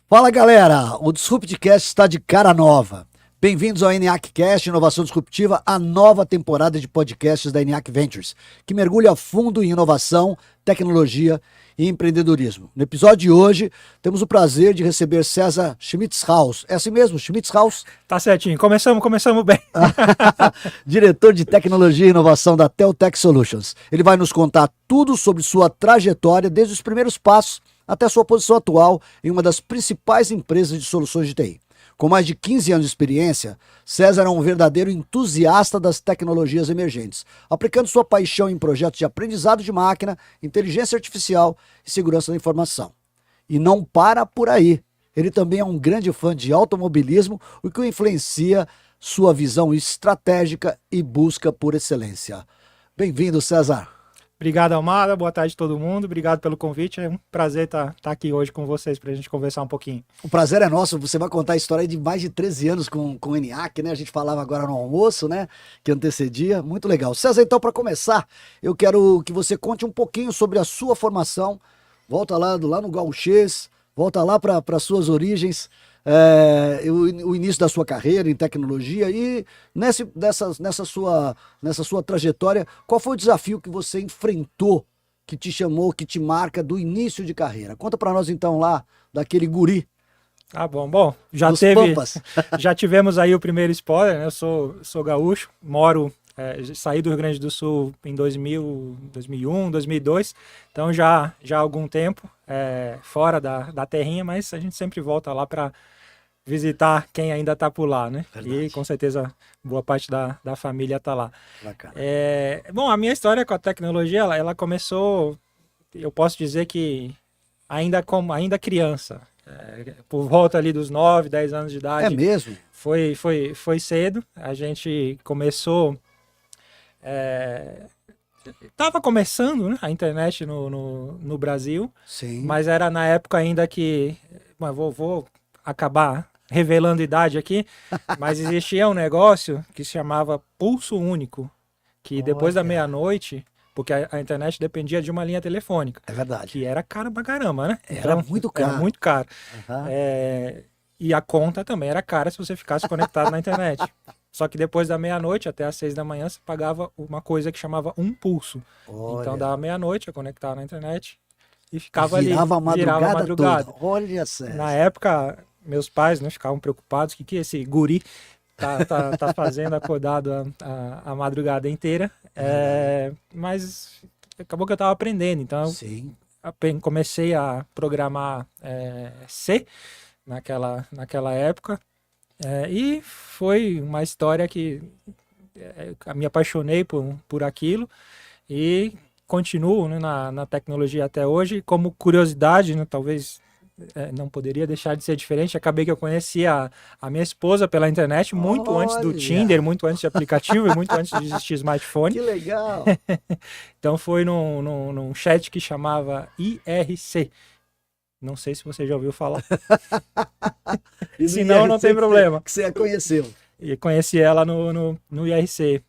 Fala galera, o Disruptcast está de cara nova. Bem-vindos ao ENIAC Inovação Disruptiva, a nova temporada de podcasts da ENIAC Ventures, que mergulha a fundo em inovação, tecnologia e empreendedorismo. No episódio de hoje, temos o prazer de receber César Schmitzhaus. É assim mesmo, Schmitzhaus? Tá certinho, começamos bem. Diretor de Tecnologia e Inovação da Teltech Solutions. Ele vai nos contar tudo sobre sua trajetória, desde os primeiros passos até sua posição atual em uma das principais empresas de soluções de TI. Com mais de 15 anos de experiência, César é um verdadeiro entusiasta das tecnologias emergentes, aplicando sua paixão em projetos de aprendizado de máquina, inteligência artificial e segurança da informação. E não para por aí. Ele também é um grande fã de automobilismo, o que o influencia sua visão estratégica e busca por excelência. Bem-vindo, César. Obrigado, Almada. Boa tarde a todo mundo. Obrigado pelo convite. É um prazer estar aqui hoje com vocês para a gente conversar um pouquinho. O prazer é nosso. Você vai contar a história de mais de 13 anos com o ENIAC, né? A gente falava agora no almoço, né? Que antecedia. Muito legal. César, então, para começar, eu quero que você conte um pouquinho sobre a sua formação. Volta lá no Gauchês, volta lá para suas origens. O início da sua carreira em tecnologia e nessa sua trajetória, qual foi o desafio que você enfrentou, que te chamou, que te marca do início de carreira? Conta para nós então lá, daquele guri. Tá bom. Bom, já tivemos aí o primeiro spoiler, né? Eu sou gaúcho, saí do Rio Grande do Sul em 2000, 2001, 2002, então já há algum tempo fora da terrinha, mas a gente sempre volta lá para visitar quem ainda está por lá, né? Verdade. E com certeza boa parte da família está lá. Bacana. Bom, a minha história com a tecnologia, ela começou, eu posso dizer que ainda criança, por volta ali dos 9, 10 anos de idade. É mesmo? Foi cedo, a gente começou... Tava começando, né, a internet no Brasil. Sim. Mas era na época ainda que... Vou acabar revelando idade aqui, mas existia um negócio que se chamava Pulso Único, que depois da meia-noite, porque a internet dependia de uma linha telefônica. É verdade. Que era caro pra caramba, né? Era muito caro. Era muito caro. Uhum. E a conta também era cara se você ficasse conectado na internet. Só que depois da meia-noite até às 6 da manhã você pagava uma coisa que chamava um pulso. Olha. Então dava meia-noite, eu conectava na internet e ficava virava ali. Virava a madrugada toda. Olha, César. Na época, meus pais, né, ficavam preocupados, o que esse guri tá fazendo acordado a madrugada inteira. Mas acabou que eu estava aprendendo, então Sim. comecei a programar C naquela época. E foi uma história que me apaixonei por aquilo e continuo, né, na tecnologia até hoje. Como curiosidade, né, talvez não poderia deixar de ser diferente, acabei que eu conheci a minha esposa pela internet muito antes do Tinder, muito antes de aplicativo e muito antes de existir smartphone. Que legal! Então foi num chat que chamava IRC. Não sei se você já ouviu falar. Se não, não tem problema. Que você a conheceu. E conheci ela no IRC.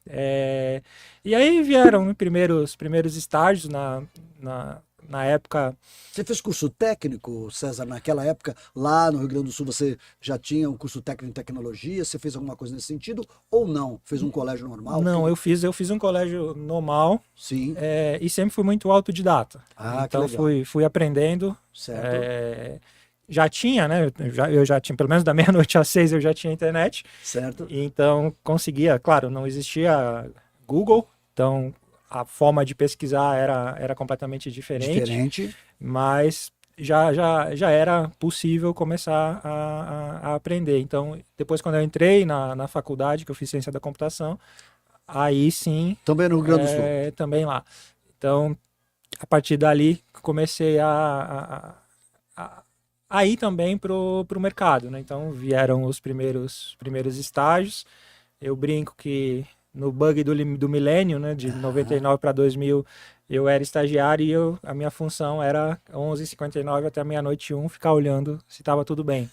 E aí vieram primeiros estágios na época. Você fez curso técnico, César, naquela época, lá no Rio Grande do Sul, você já tinha um curso técnico em tecnologia? Você fez alguma coisa nesse sentido ou não? Fez um colégio normal? Não, eu fiz um colégio normal. Sim. E sempre fui muito autodidata. Então fui aprendendo. Certo. Já tinha, né? Eu já tinha, pelo menos da meia-noite às 6 eu já tinha internet. Certo. Então conseguia, claro, não existia Google, então a forma de pesquisar era completamente diferente. Mas já era possível começar a aprender. Então, depois quando eu entrei na faculdade, que eu fiz ciência da computação, aí sim... Também no Rio Grande do Sul? Também lá. Então, a partir dali, comecei a ir também pro mercado, né? Então, vieram os primeiros estágios. Eu brinco que no bug do milênio, né, de 99 para 2000, eu era estagiário e a minha função era 11h59 até meia-noite e 1 ficar olhando se estava tudo bem.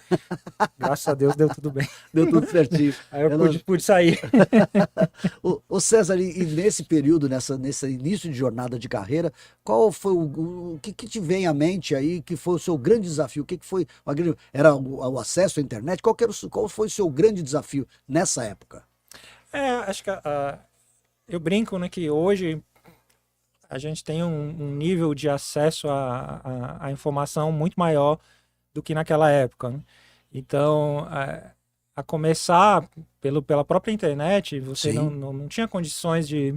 Graças a Deus deu tudo bem. Deu tudo certinho. Aí eu pude sair. Ô César, e nesse período, nesse início de jornada de carreira, qual foi o que te vem à mente aí, que foi o seu grande desafio? O que foi? Era o acesso à internet? Qual foi o seu grande desafio nessa época? Acho que eu brinco, né, que hoje a gente tem um nível de acesso à informação muito maior do que naquela época, né? Então, a começar pela própria internet, você não tinha condições de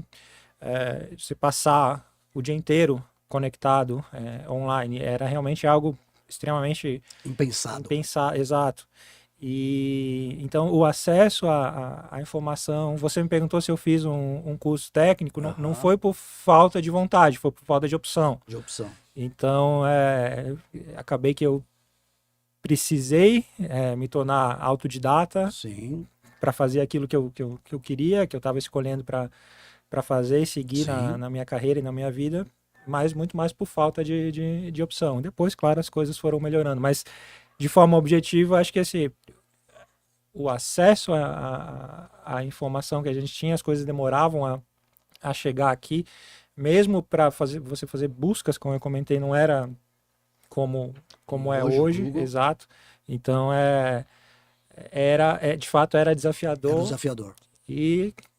se passar o dia inteiro conectado online. Era realmente algo extremamente Impensado. Exato. E então o acesso à informação, você me perguntou se eu fiz um curso técnico, não foi por falta de vontade, foi por falta de opção. Então acabei que eu precisei me tornar autodidata para fazer aquilo que eu queria, que eu estava escolhendo para fazer e seguir na minha carreira e na minha vida, mas muito mais por falta de opção. Depois, claro, as coisas foram melhorando, mas de forma objetiva, acho que o acesso à informação que a gente tinha, as coisas demoravam a chegar aqui, mesmo para você fazer buscas, como eu comentei, não era como é hoje, exato. Então de fato era desafiador. Era desafiador.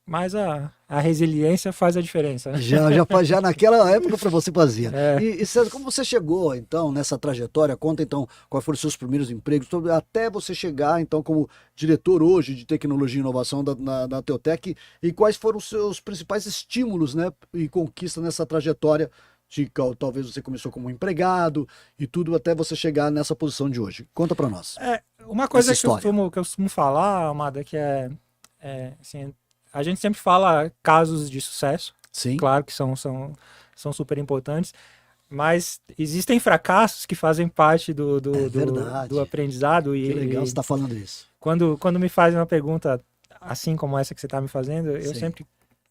Mas a resiliência faz a diferença, né? Já naquela época para você fazia. E César, como você chegou então nessa trajetória? Conta então quais foram os seus primeiros empregos, até você chegar então como diretor hoje de tecnologia e inovação da Teutec, e quais foram os seus principais estímulos, né, e conquistas nessa trajetória de talvez você começou como empregado e tudo até você chegar nessa posição de hoje. Conta para nós. Uma coisa que eu costumo falar, Amada, que assim, a gente sempre fala casos de sucesso, claro que são super importantes, mas existem fracassos que fazem parte do aprendizado. Que legal você está falando isso. Quando me fazem uma pergunta assim como essa que você está me fazendo,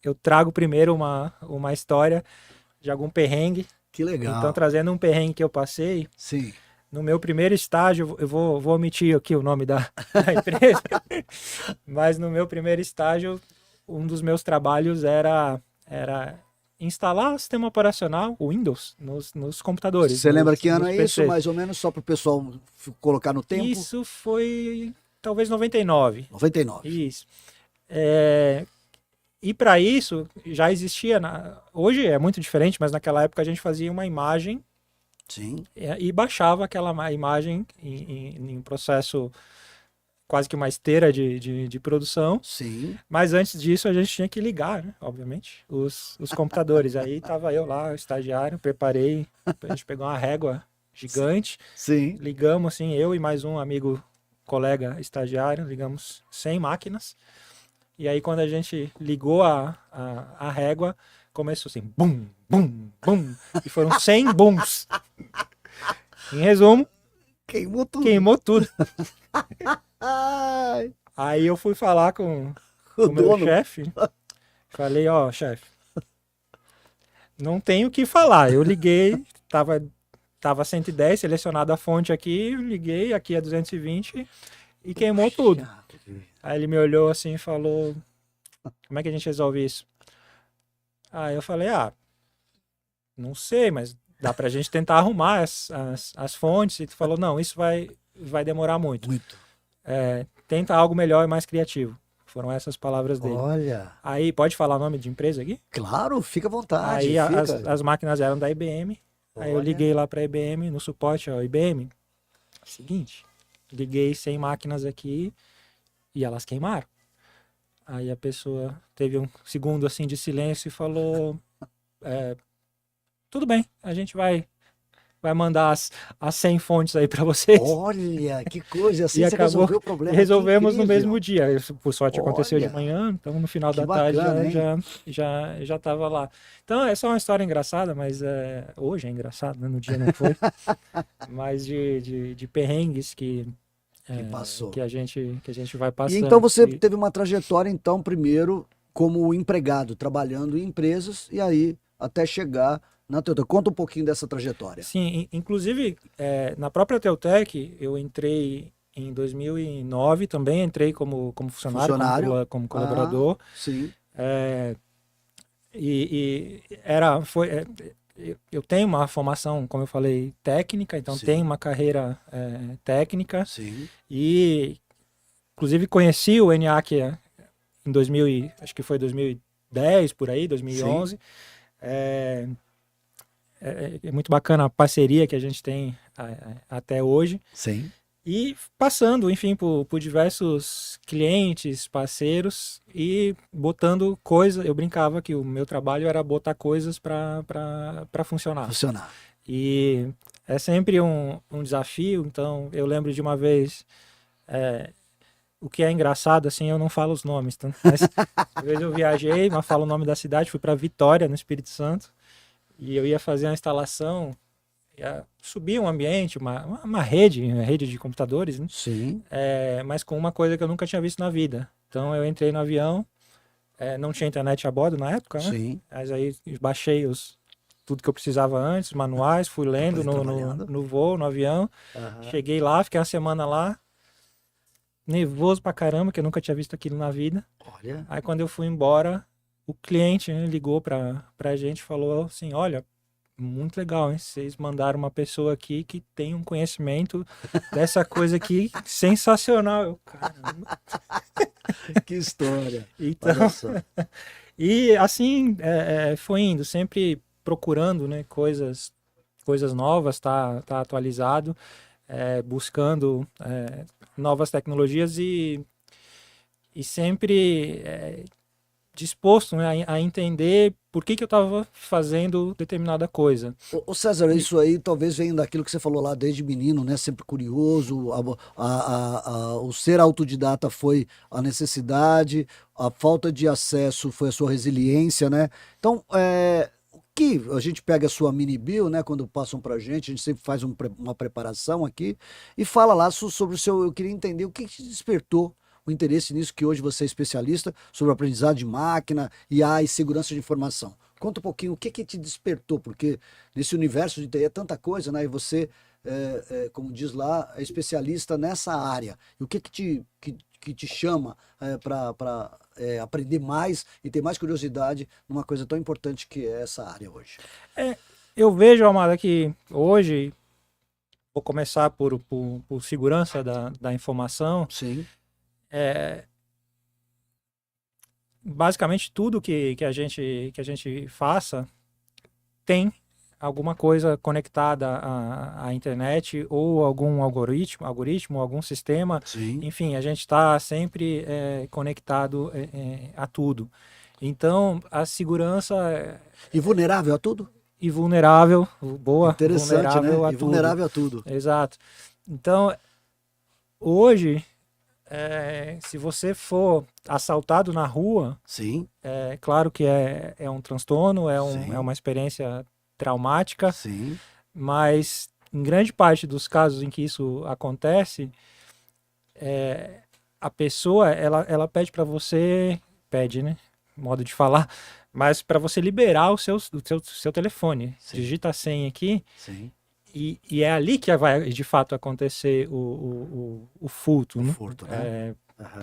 eu trago primeiro uma história de algum perrengue. Que legal. Então, trazendo um perrengue que eu passei. No meu primeiro estágio, eu vou omitir aqui o nome da empresa, mas no meu primeiro estágio, um dos meus trabalhos era instalar o sistema operacional, o Windows, nos computadores. Você lembra que ano é isso, mais ou menos, só para o pessoal colocar no tempo? Isso foi talvez 99. 99. Isso. E para isso, já existia, hoje é muito diferente, mas naquela época a gente fazia uma imagem e baixava aquela imagem em um processo quase que uma esteira de produção. Mas antes disso a gente tinha que ligar, né, obviamente, os computadores. Aí tava eu lá, estagiário, preparei, a gente pegou uma régua gigante, ligamos assim, eu e mais um amigo, colega estagiário, ligamos 100 máquinas. E aí quando a gente ligou a régua, começou assim, bum, bum, bum, e foram 100 bums. Em resumo, queimou tudo. Aí eu fui falar com o meu chefe. Falei, chefe, não tenho o que falar. Eu liguei, tava 110, selecionado a fonte aqui, liguei, aqui é 220 e queimou tudo. Aí ele me olhou assim e falou, como é que a gente resolve isso? Aí eu falei, não sei, mas dá pra gente tentar arrumar as fontes. E tu falou, não, isso vai demorar muito. Tenta algo melhor e mais criativo. Foram essas palavras dele. Olha. Aí, pode falar o nome de empresa aqui? Claro, fica à vontade. Aí as máquinas eram da IBM. Aí eu liguei lá pra IBM, no suporte, IBM, seguinte, liguei 100 máquinas aqui e elas queimaram. Aí a pessoa teve um segundo assim de silêncio e falou, tudo bem, a gente vai mandar as 100 fontes aí para vocês. Olha, que coisa, assim e você resolveu o problema. Resolvemos no mesmo dia. Por sorte aconteceu de manhã, então no final da tarde já estava lá. Então é só uma história engraçada, mas hoje é engraçado, né? No dia não foi. Mas de perrengues que a gente vai passando. E então você teve uma trajetória, então, primeiro como empregado, trabalhando em empresas, e aí até chegar na Teutec. Conta um pouquinho dessa trajetória. Sim, inclusive, na própria Teutec, eu entrei em 2009, também entrei como funcionário, como colaborador. Sim. Eu tenho uma formação, como eu falei, técnica, então tenho uma carreira técnica. Sim. E, inclusive, conheci o ENIAC em 2000, acho que foi 2010, por aí, 2011. Sim. É muito bacana a parceria que a gente tem até hoje. Sim. E passando, enfim, por diversos clientes, parceiros e botando coisas. Eu brincava que o meu trabalho era botar coisas para funcionar. E é sempre um desafio. Então, eu lembro de uma vez. O que é engraçado, assim, eu não falo os nomes. Tá? Mas, uma vez eu viajei, mas falo o nome da cidade, fui para Vitória, no Espírito Santo. E eu ia fazer uma instalação. Subir um ambiente, uma rede de computadores, né? Sim. Mas com uma coisa que eu nunca tinha visto na vida. Então eu entrei no avião, não tinha internet a bordo na época, né? Sim. Mas aí baixei tudo que eu precisava antes, manuais, fui lendo no voo, no avião. Cheguei lá, fiquei uma semana lá, nervoso pra caramba, que eu nunca tinha visto aquilo na vida. Olha. Aí quando eu fui embora, o cliente, né, ligou pra gente e falou assim, olha, muito legal, hein? Vocês mandaram uma pessoa aqui que tem um conhecimento dessa coisa aqui sensacional. Eu, caramba. Que história. Então, e assim foi indo, sempre procurando, né, coisas novas, tá atualizado, buscando novas tecnologias e sempre disposto, né, a entender por que eu estava fazendo determinada coisa. Ô César, isso aí talvez venha daquilo que você falou lá desde menino, né? Sempre curioso, o ser autodidata foi a necessidade, a falta de acesso foi a sua resiliência, né? Então, o que a gente pega a sua mini bio, né? Quando passam pra gente, a gente sempre faz uma preparação aqui e fala lá sobre o seu. Eu queria entender o que te despertou o interesse nisso, que hoje você é especialista sobre aprendizado de máquina, IA e segurança de informação. Conta um pouquinho o que te despertou, porque nesse universo de TI é tanta coisa, né? E você, como diz lá, é especialista nessa área. E o que te chama para aprender mais e ter mais curiosidade numa coisa tão importante que é essa área hoje? Eu vejo, Amada, que hoje, vou começar por segurança da informação. Sim. Basicamente tudo que a gente faça tem alguma coisa conectada à internet ou algum algoritmo, algum sistema. Sim. Enfim, a gente está sempre conectado a tudo. Então, a segurança... E vulnerável a tudo? E vulnerável, boa. Interessante, vulnerável, né? a E vulnerável a tudo. Exato. Então, hoje... se você for assaltado na rua, sim, claro que é um transtorno, é uma experiência traumática, sim, mas em grande parte dos casos em que isso acontece, a pessoa ela pede para você, né, modo de falar, mas para você liberar o seu telefone, sim. digita a senha aqui. Sim. E é ali que vai, de fato, acontecer o furto, né? Né?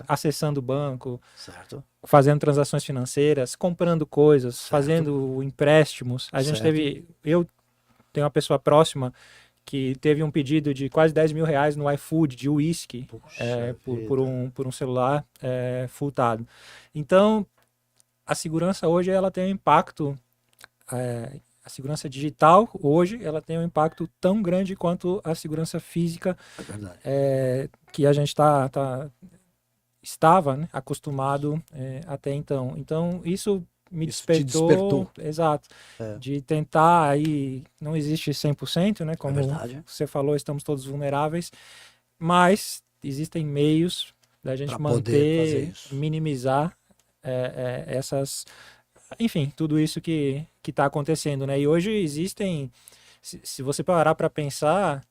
Acessando o banco, certo, fazendo transações financeiras, comprando coisas, certo, fazendo empréstimos. Eu tenho uma pessoa próxima que teve um pedido de quase 10 mil reais no iFood de uísque por um celular furtado. Então, a segurança hoje ela tem um impacto... a segurança digital, hoje, ela tem um impacto tão grande quanto a segurança física que a gente estava, né, acostumado até então. Então, isso me despertou. Exato. De tentar aí... Não existe 100%, né? Como você falou, estamos todos vulneráveis, mas existem meios da gente manter, minimizar essas... Enfim, tudo isso que está acontecendo, né? E hoje existem, se você parar para pensar,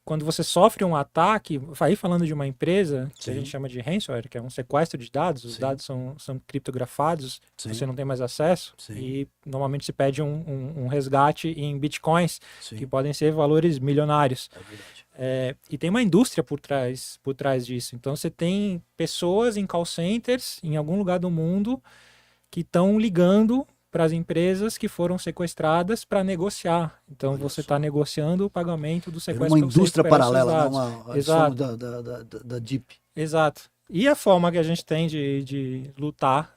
quando você sofre um ataque, aí falando de uma empresa que a Sim. gente chama de ransomware, que é um sequestro de dados, os Sim. dados são criptografados, Sim. você não tem mais acesso, Sim. e normalmente se pede um resgate em bitcoins, Sim. que podem ser valores milionários. É verdade. E tem uma indústria por trás disso. Então você tem pessoas em call centers, em algum lugar do mundo, que estão ligando para as empresas que foram sequestradas para negociar. Então Olha você só. está negociando o pagamento do É sequestro. uma pra você indústria recuperar seus paralela, né? dados. Uma Exato. da Deep. Exato. E a forma que a gente tem de lutar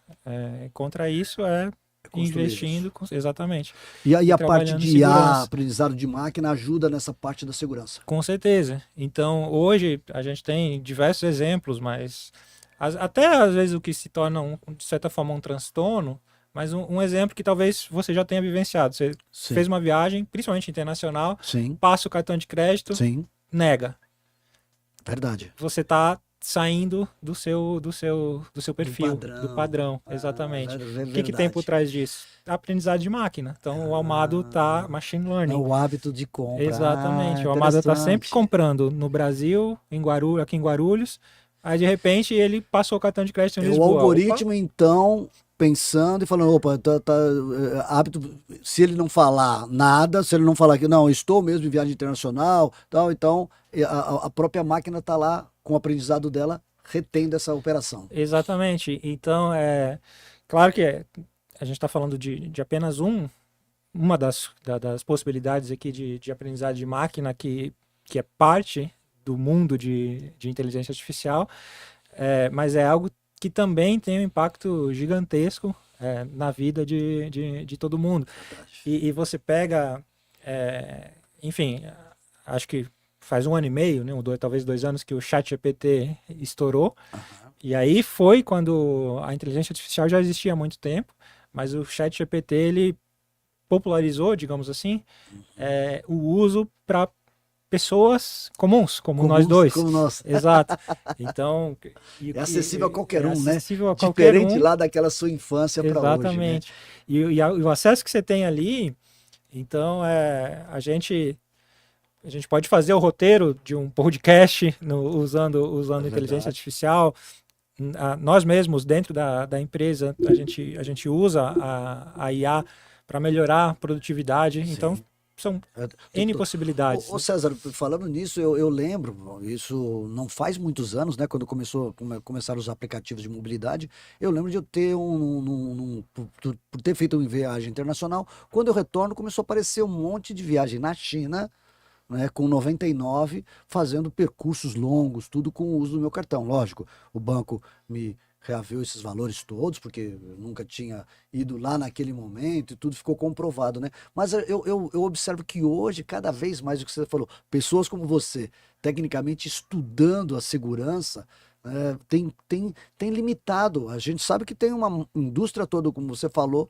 contra isso é construir investindo, exatamente. E aí E a parte trabalhando em de IA, segurança. aprendizado de máquina, ajuda nessa parte da segurança. Com certeza. Então, hoje a gente tem diversos exemplos, mas até às vezes o que se torna, de certa forma, um transtorno, mas um exemplo que talvez você já tenha vivenciado. Você Sim. fez uma viagem, principalmente internacional, Sim. passa o cartão de crédito, Sim. nega. Verdade. Você está saindo do seu perfil, padrão. do padrão, exatamente. É O que tem por trás disso? Aprendizado de máquina. Então, o Amado está machine learning. É o hábito de compra. Exatamente. O Amado está sempre comprando no Brasil, aqui em Guarulhos. Aí, de repente, ele passou o cartão de crédito em Lisboa. O algoritmo, então, pensando e falando, opa, hábito, se ele não falar nada, se ele não falar que não, estou mesmo em viagem internacional, tal, então a própria máquina está lá com o aprendizado dela, retendo essa operação. Exatamente. Então, claro que a gente está falando de apenas uma das possibilidades aqui de aprendizado de máquina que é parte do mundo de inteligência artificial, mas é algo que também tem um impacto gigantesco na vida de todo mundo. E você pega, enfim, acho que faz 1 ano e meio, né, talvez 2 anos, que o ChatGPT estourou. E aí foi quando a inteligência artificial já existia há muito tempo, mas o ChatGPT, ele popularizou, digamos assim, o uso para pessoas comuns, como nós dois. Como nós. Exato. Então, é acessível a qualquer um, né? Acessível a qualquer Diferente lá daquela sua infância para hoje. Exatamente. Né? E o acesso que você tem ali, então a gente pode fazer o roteiro de um podcast usando inteligência artificial. Nós mesmos, dentro da empresa, a gente usa a IA para melhorar a produtividade. Sim. Então, são N possibilidades. Ô César, falando nisso, eu lembro, isso não faz muitos anos, né? Quando começaram os aplicativos de mobilidade, eu lembro de eu ter por ter feito uma viagem internacional, quando eu retorno, começou a aparecer um monte de viagem na China, né, com 99, fazendo percursos longos, tudo com o uso do meu cartão. Lógico, o banco me reaveu esses valores todos, porque eu nunca tinha ido lá naquele momento e tudo ficou comprovado, né? Mas eu observo que hoje, cada vez mais, o que você falou, pessoas como você, tecnicamente estudando a segurança, tem limitado. A gente sabe que tem uma indústria toda, como você falou,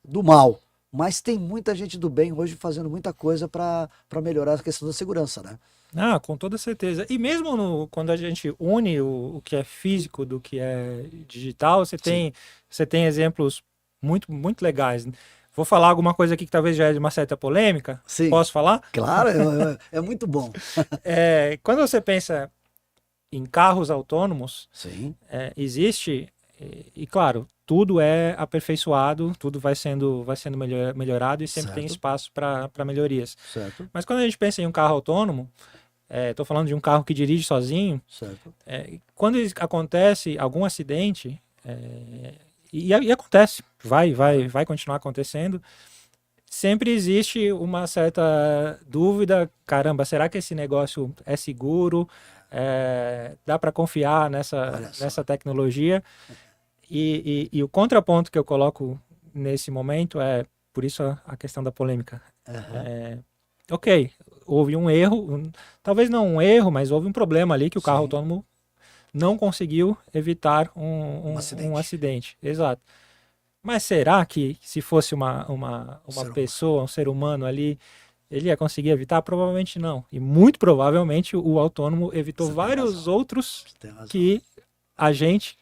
do mal. Mas tem muita gente do bem hoje fazendo muita coisa para melhorar a questão da segurança, né? Ah, com toda certeza. E mesmo quando a gente une o que é físico do que é digital, você tem exemplos muito, muito legais. Vou falar alguma coisa aqui que talvez já é de uma certa polêmica. Sim. Posso falar? Claro, é muito bom. Quando você pensa em carros autônomos, Sim. Existe, e claro, tudo é aperfeiçoado, tudo vai sendo melhorado e sempre tem espaço para melhorias. Certo. Mas quando a gente pensa em um carro autônomo, estou falando de um carro que dirige sozinho, certo. Quando acontece algum acidente, e acontece, vai continuar acontecendo, sempre existe uma certa dúvida, caramba, será que esse negócio é seguro? Dá para confiar nessa tecnologia? E o contraponto que eu coloco nesse momento por isso a questão da polêmica. Ok, houve um erro, talvez não um erro, mas houve um problema ali que o carro autônomo não conseguiu evitar um acidente. Exato. Mas será que se fosse uma pessoa, um ser humano ali, ele ia conseguir evitar? Provavelmente não. E muito provavelmente o autônomo evitou vários outros que a gente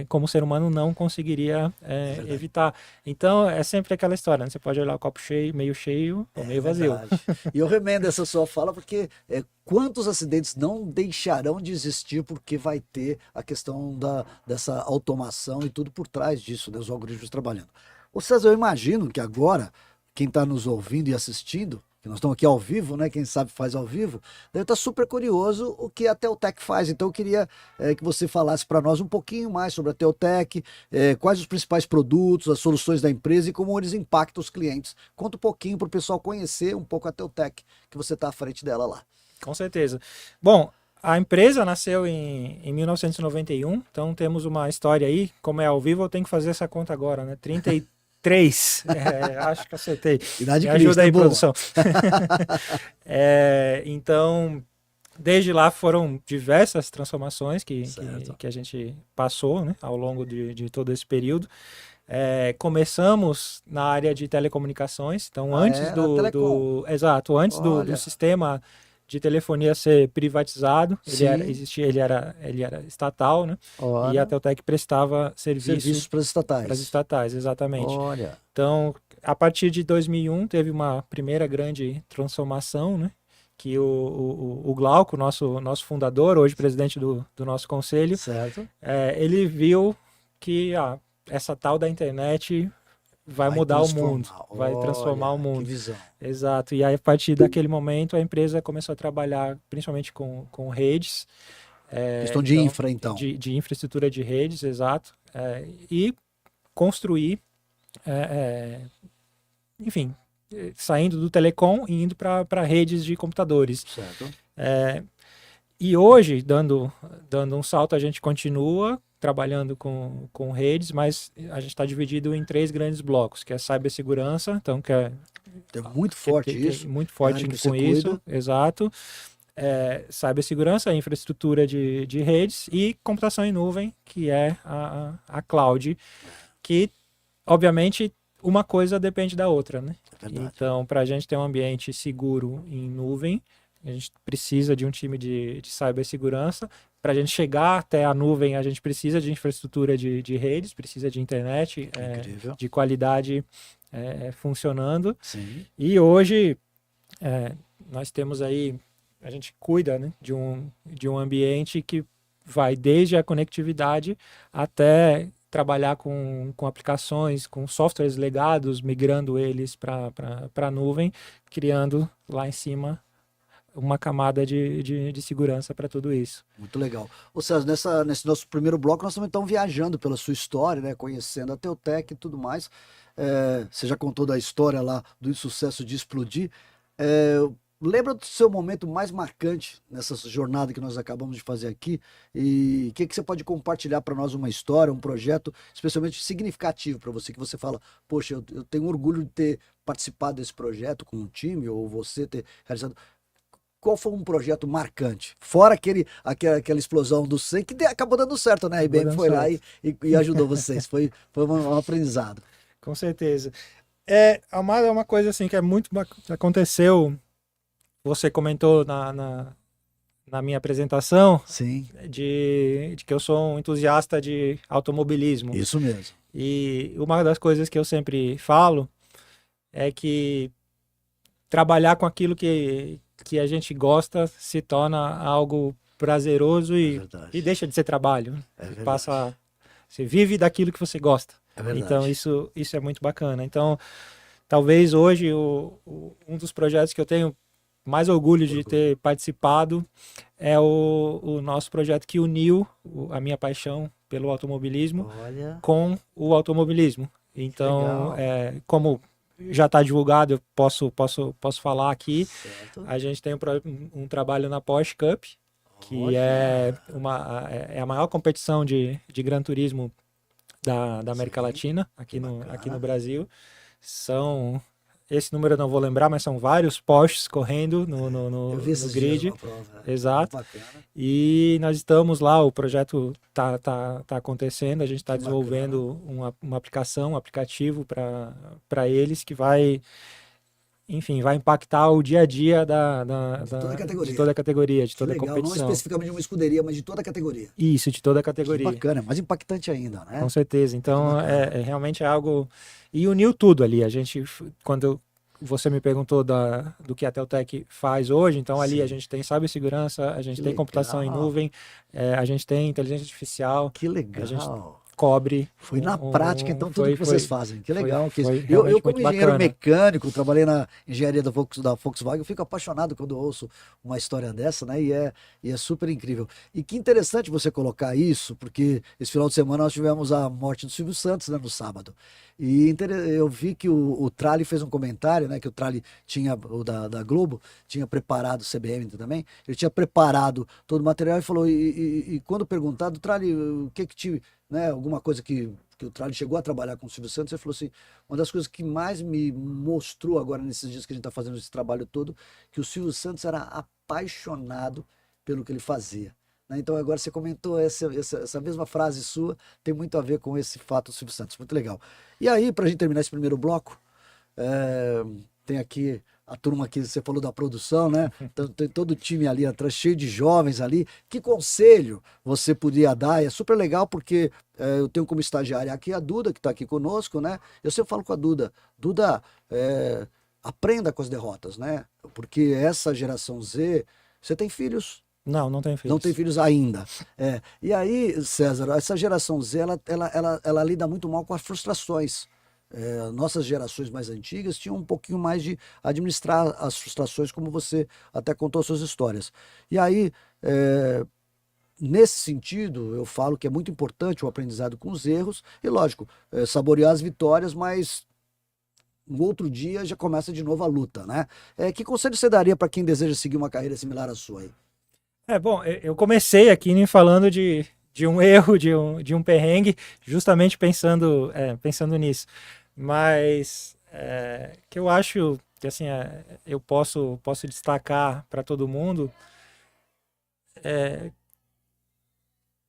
como ser humano não conseguiria evitar. Então, é sempre aquela história, né? Você pode olhar o copo cheio, meio cheio ou meio vazio. Verdade. E eu remendo essa sua fala porque quantos acidentes não deixarão de existir porque vai ter a questão dessa automação e tudo por trás disso, né? Os algoritmos trabalhando. Ô César, eu imagino que agora, quem está nos ouvindo e assistindo, que nós estamos aqui ao vivo, né? Quem sabe faz ao vivo, deve estar super curioso o que a Teutec faz. Então eu queria que você falasse para nós um pouquinho mais sobre a Teutec, quais os principais produtos, as soluções da empresa e como eles impactam os clientes. Conta um pouquinho para o pessoal conhecer um pouco a Teutec, que você está à frente dela lá. Com certeza. Bom, a empresa nasceu em 1991, então temos uma história aí. Como é ao vivo, eu tenho que fazer essa conta agora, né? 33. Acho que acertei. Idade Me ajuda aí, boa. produção. Então, desde lá foram diversas transformações que a gente passou, né, ao longo de todo esse período. Começamos na área de telecomunicações, então antes do sistema de telefonia ser privatizado, ele era estatal, né? Olha. E a Teutec prestava serviços para as estatais. Para as estatais, exatamente. Olha. Então, a partir de 2001, teve uma primeira grande transformação, né? Que o Glauco, nosso fundador, hoje presidente do nosso conselho, certo. Ele viu que essa tal da internet vai mudar o mundo, vai transformar o mundo. Que visão. Exato. E aí, a partir daquele momento, a empresa começou a trabalhar principalmente com redes. Questão de infra, então. De infraestrutura de redes, exato. E construir, enfim, saindo do telecom e indo para redes de computadores. Certo. E hoje, dando um salto, a gente continua trabalhando com redes, mas a gente está dividido em 3 grandes blocos, que é cibersegurança, então que é muito forte isso. Muito forte com isso, exato. Cibersegurança, infraestrutura de redes e computação em nuvem, que é a cloud, que, obviamente, uma coisa depende da outra, né? Então, para a gente ter um ambiente seguro em nuvem, a gente precisa de um time de cibersegurança. Para a gente chegar até a nuvem, a gente precisa de infraestrutura de redes, precisa de internet de qualidade funcionando. Sim. E hoje nós temos aí, a gente cuida, né, de um ambiente que vai desde a conectividade até trabalhar com aplicações, com softwares legados, migrando eles para a nuvem, criando lá em cima uma camada de segurança para tudo isso. Muito legal. Ô César, nesse nosso primeiro bloco, nós também estamos viajando pela sua história, né? Conhecendo a Teutec e tudo mais. Você já contou da história lá do insucesso de explodir. Lembra do seu momento mais marcante nessa jornada que nós acabamos de fazer aqui? E o que você pode compartilhar para nós, uma história, um projeto especialmente significativo para você, que você fala, poxa, eu tenho orgulho de ter participado desse projeto com um time, ou você ter realizado. Qual foi um projeto marcante? Fora aquela explosão do 100, que acabou dando certo, né? A IBM foi lá e ajudou vocês. Foi um aprendizado. Com certeza. Amado, é uma coisa assim que é muito aconteceu. Você comentou na minha apresentação. Sim. De que eu sou um entusiasta de automobilismo. Isso mesmo. E uma das coisas que eu sempre falo é que trabalhar com aquilo que a gente gosta se torna algo prazeroso e deixa de ser trabalho. Você vive daquilo que você gosta. Então isso é muito bacana. Então, talvez hoje um dos projetos que eu tenho mais orgulho de ter participado é o nosso projeto que uniu a minha paixão pelo automobilismo com o automobilismo. Então, como já está divulgado, eu posso falar aqui. Certo. A gente tem um trabalho na Porsche Cup, que é a maior competição de Gran Turismo da América Latina, aqui no Brasil. Esse número eu não vou lembrar, mas são vários Porsches correndo no grid. Exato. E nós estamos lá, o projeto tá acontecendo, a gente está desenvolvendo uma aplicação, um aplicativo para eles que vai, enfim, vai impactar o dia a dia De toda a categoria. de toda a categoria, de Que toda a legal, não competição. especificamente de uma escuderia, mas de toda a categoria. Isso, de toda a Que categoria. bacana, é mais impactante ainda, né? Com certeza. Então, bacana. realmente é algo. E uniu tudo ali. A gente, quando você me perguntou do que a Teltec faz hoje, então ali a Sim. gente tem cibersegurança, a gente Que tem computação em legal. nuvem, a gente tem inteligência artificial, Que a gente legal. cobre. Foi na prática, então, tudo Foi, que vocês foi, fazem. Que foi, legal. foi Eu realmente como muito engenheiro bacana. mecânico, trabalhei na engenharia da Volkswagen, eu fico apaixonado quando eu ouço uma história dessa, né? E é super incrível. E que interessante você colocar isso, porque esse final de semana nós tivemos a morte do Silvio Santos, né, no sábado. E eu vi que o Trali fez um comentário, né? Que o Trali tinha, o da Globo, tinha preparado, o CBM também, ele tinha preparado todo o material e falou, e quando perguntado, Trali, o que te, né, alguma coisa que o Trali chegou a trabalhar com o Silvio Santos, ele falou assim, uma das coisas que mais me mostrou agora nesses dias que a gente está fazendo esse trabalho todo, que o Silvio Santos era apaixonado pelo que ele fazia. Né? Então agora você comentou essa mesma frase sua, tem muito a ver com esse fato do Silvio Santos, muito legal. E aí, para a gente terminar esse primeiro bloco, é, tem aqui a turma que você falou da produção, né? Então, tem todo o time ali atrás, cheio de jovens ali. Que conselho você podia dar? E é super legal porque eu tenho como estagiária aqui a Duda, que está aqui conosco, né? Eu sempre falo com a Duda, Duda, aprenda com as derrotas, né? Porque essa geração Z, você tem filhos? Não, não tem Não tem filhos. filhos ainda. E aí, César, essa geração Z, ela lida muito mal com as frustrações. Nossas gerações mais antigas tinham um pouquinho mais de administrar as frustrações, como você até contou suas histórias. E aí, nesse sentido, eu falo que é muito importante o aprendizado com os erros, e lógico, saborear as vitórias, mas no outro dia já começa de novo a luta, né? Que conselho você daria para quem deseja seguir uma carreira similar à sua aí? Bom, eu comecei aqui falando de um erro, de um perrengue, justamente pensando nisso. Mas que eu acho que assim, eu posso destacar para todo mundo.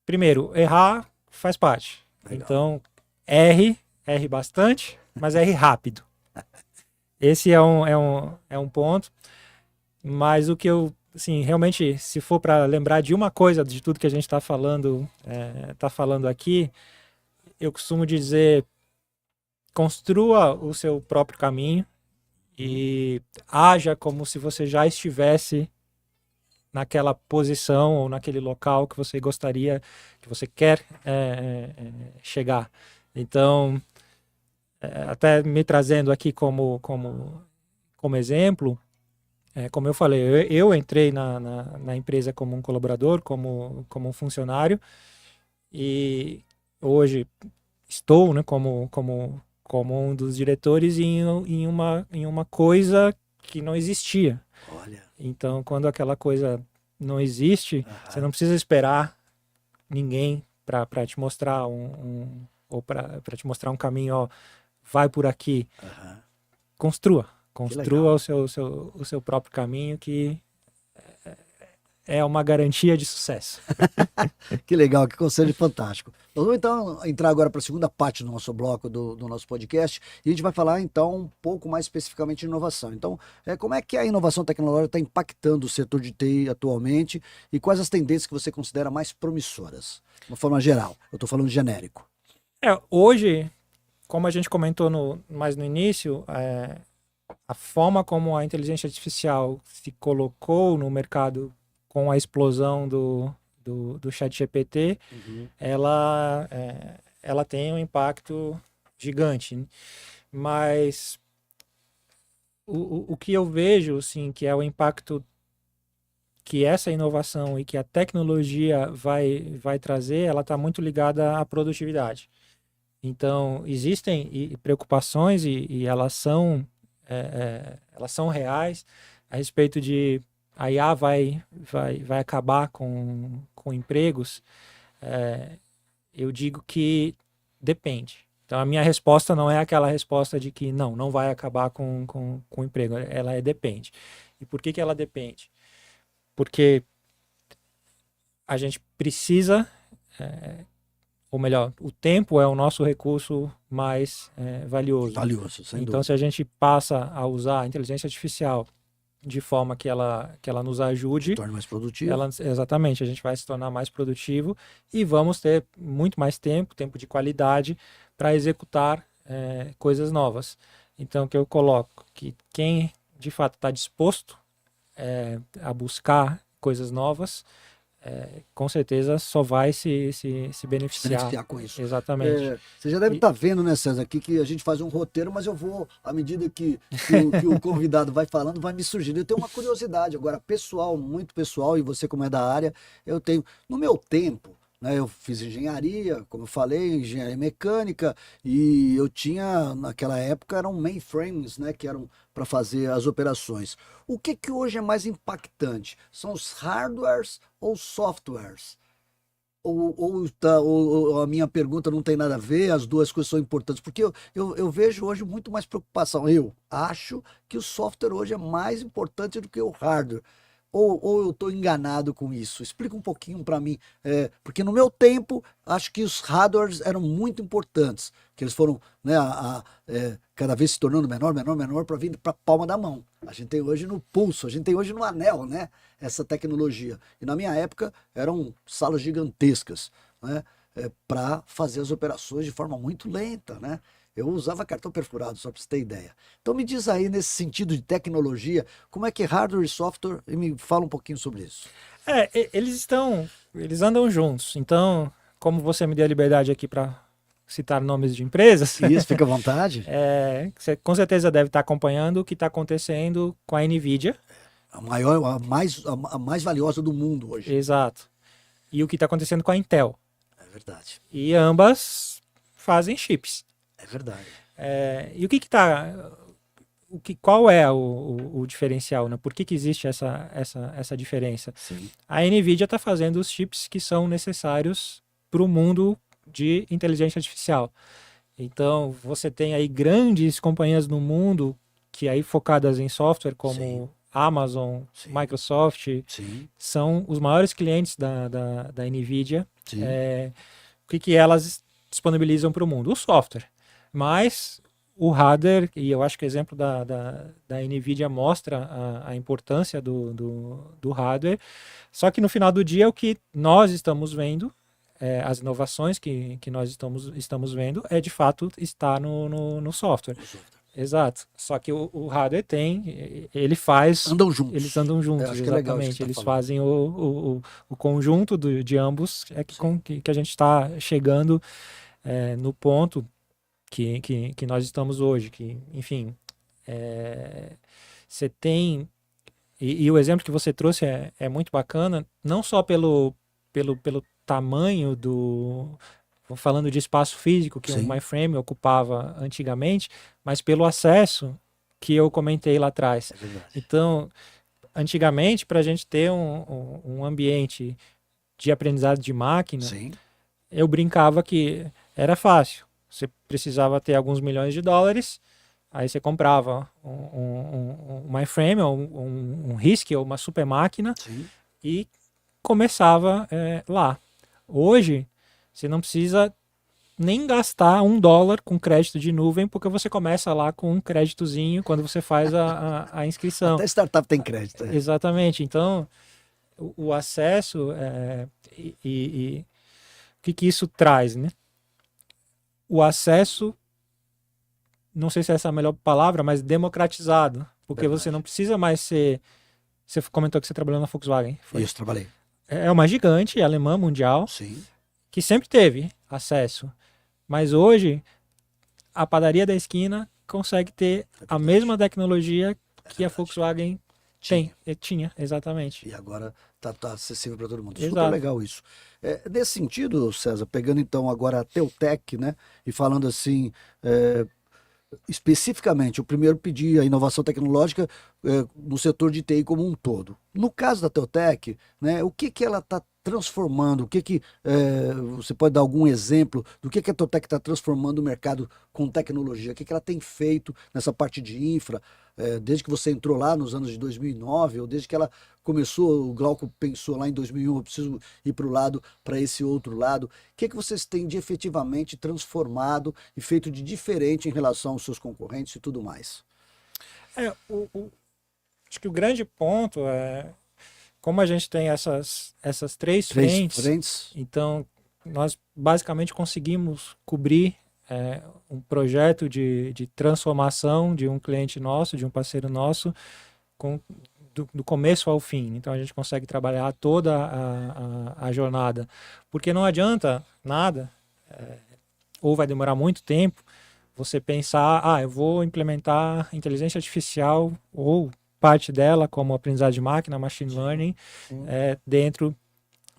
Primeiro, errar faz parte. Legal. Então, erre bastante, mas erre rápido. Esse é um ponto. Mas o que eu, assim, realmente, se for para lembrar de uma coisa de tudo que a gente está falando aqui, eu costumo dizer: construa o seu próprio caminho e haja como se você já estivesse naquela posição ou naquele local que você gostaria, que você quer chegar. Então, até me trazendo aqui como exemplo, como eu falei, eu entrei na empresa como um colaborador, como um funcionário, e hoje estou, né, como um dos diretores em uma coisa que não existia. Olha. Então, quando aquela coisa não existe, você não precisa esperar ninguém para te mostrar ou para te mostrar um caminho, ó, vai por aqui. Construa o seu próprio caminho, que é uma garantia de sucesso. Que legal, que conselho fantástico. Nós vamos então entrar agora para a segunda parte do nosso bloco, do nosso podcast, e a gente vai falar então um pouco mais especificamente de inovação. Então, como é que a inovação tecnológica está impactando o setor de TI atualmente e quais as tendências que você considera mais promissoras? De uma forma geral, eu estou falando genérico. Hoje, como a gente comentou mais no início, a forma como a inteligência artificial se colocou no mercado com a explosão do ChatGPT, ela tem um impacto gigante. Mas o que eu vejo, assim, que é o impacto que essa inovação e que a tecnologia vai trazer, ela está muito ligada à produtividade. Então, existem preocupações e elas são reais a respeito de a IA vai acabar com empregos. Eu digo que depende. Então, a minha resposta não é aquela resposta de que não vai acabar com o emprego. Ela depende. E por que ela depende? Porque a gente precisa ou melhor, o tempo é o nosso recurso mais valioso. Valioso, sem Então, dúvida. se a gente passa a usar a inteligência artificial de forma que ela nos ajude, Torna mais produtivo. exatamente, a gente vai se tornar mais produtivo e vamos ter muito mais tempo de qualidade para executar coisas novas. Então, o que eu coloco? Que quem de fato está disposto a buscar coisas novas, com certeza só vai se beneficiar. Com isso. Exatamente. Você já deve estar vendo, né, César, aqui que a gente faz um roteiro, mas eu vou, à medida que o convidado vai falando, vai me surgindo. Eu tenho uma curiosidade agora, pessoal, muito pessoal, e você como é da área, eu tenho, no meu tempo, né, eu fiz engenharia, como eu falei, engenharia mecânica, e eu tinha, naquela época, eram mainframes, né, que eram para fazer as operações. O que hoje é mais impactante? São os hardwares ou softwares? Ou a minha pergunta não tem nada a ver, as duas coisas são importantes, porque eu vejo hoje muito mais preocupação. Eu acho que o software hoje é mais importante do que o hardware. Ou eu estou enganado com isso? Explica um pouquinho para mim. Porque no meu tempo, acho que os hardwares eram muito importantes, que eles foram, né, cada vez se tornando menor, para vir para a palma da mão. A gente tem hoje no pulso, a gente tem hoje no anel, né, essa tecnologia. E na minha época eram salas gigantescas, né, para fazer as operações de forma muito lenta, né? Eu usava cartão perfurado, só para você ter ideia. Então me diz aí, nesse sentido de tecnologia, como é que hardware e software, e me fala um pouquinho sobre isso. Eles andam juntos. Então, como você me deu a liberdade aqui para citar nomes de empresas, Isso, fica à vontade. Você com certeza deve estar acompanhando o que está acontecendo com a NVIDIA. A mais valiosa do mundo hoje. Exato. E o que está acontecendo com a Intel. É verdade. E ambas fazem chips. É verdade. E qual é o diferencial, né? Por que existe essa diferença? Sim. A NVIDIA está fazendo os chips que são necessários para o mundo de inteligência artificial. Então, você tem aí grandes companhias no mundo que aí focadas em software, como Sim. Amazon, Sim. Microsoft, Sim. são os maiores clientes da NVIDIA. Sim. O que elas disponibilizam para o mundo? O software. Mas o hardware, e eu acho que o exemplo da NVIDIA mostra a importância do hardware, só que no final do dia o que nós estamos vendo, as inovações que nós estamos vendo, de fato está no software. Exato. Só que o hardware ele faz... Andam juntos. Eles andam juntos, acho que é legal isso exatamente. que você Eles tá falando. fazem o conjunto de ambos, que a gente está chegando no ponto que nós estamos hoje, que, enfim, você tem, e o exemplo que você trouxe é muito bacana, não só pelo tamanho falando de espaço físico que Sim. o MyFrame ocupava antigamente, mas pelo acesso que eu comentei lá atrás. É verdade. Então, antigamente, para a gente ter um ambiente de aprendizado de máquina, Sim. eu brincava que era fácil. Você precisava ter alguns milhões de dólares, aí você comprava um MyFrame, ou um RISC, ou uma super máquina, Sim. e começava lá. Hoje, você não precisa nem gastar $1 com crédito de nuvem, porque você começa lá com um créditozinho quando você faz a inscrição. Até startup tem crédito. Exatamente. Então, o acesso e o que isso traz, né? O acesso, não sei se essa é a melhor palavra, mas democratizado. Porque Verdade. você não precisa mais ser... Você comentou que você trabalhou na Volkswagen. Foi? Isso, trabalhei. É uma gigante alemã mundial. Sim. Que sempre teve acesso. Mas hoje, a padaria da esquina consegue ter a mesma tecnologia que a Volkswagen tinha, exatamente. E agora tá acessível para todo mundo. Exato. Super legal isso. Nesse sentido, César, pegando então agora a Teutec, né, e falando assim, especificamente, eu primeiro pedi a inovação tecnológica no setor de TI como um todo. No caso da Teutec, né, o que ela está transformando? Você pode dar algum exemplo do que a Teutec está transformando o mercado com tecnologia? O que ela tem feito nessa parte de infra, desde que você entrou lá nos anos de 2009, ou desde que ela começou, o Glauco pensou lá em 2001, eu preciso ir para esse outro lado. O que vocês têm de efetivamente transformado e feito de diferente em relação aos seus concorrentes e tudo mais? Acho que o grande ponto é como a gente tem essas três frentes, então nós basicamente conseguimos cobrir um projeto de transformação de um cliente nosso, de um parceiro nosso, do começo ao fim. Então a gente consegue trabalhar toda a jornada, porque não adianta nada, ou vai demorar muito tempo, você pensar, eu vou implementar inteligência artificial ou parte dela, como aprendizado de máquina, machine learning, dentro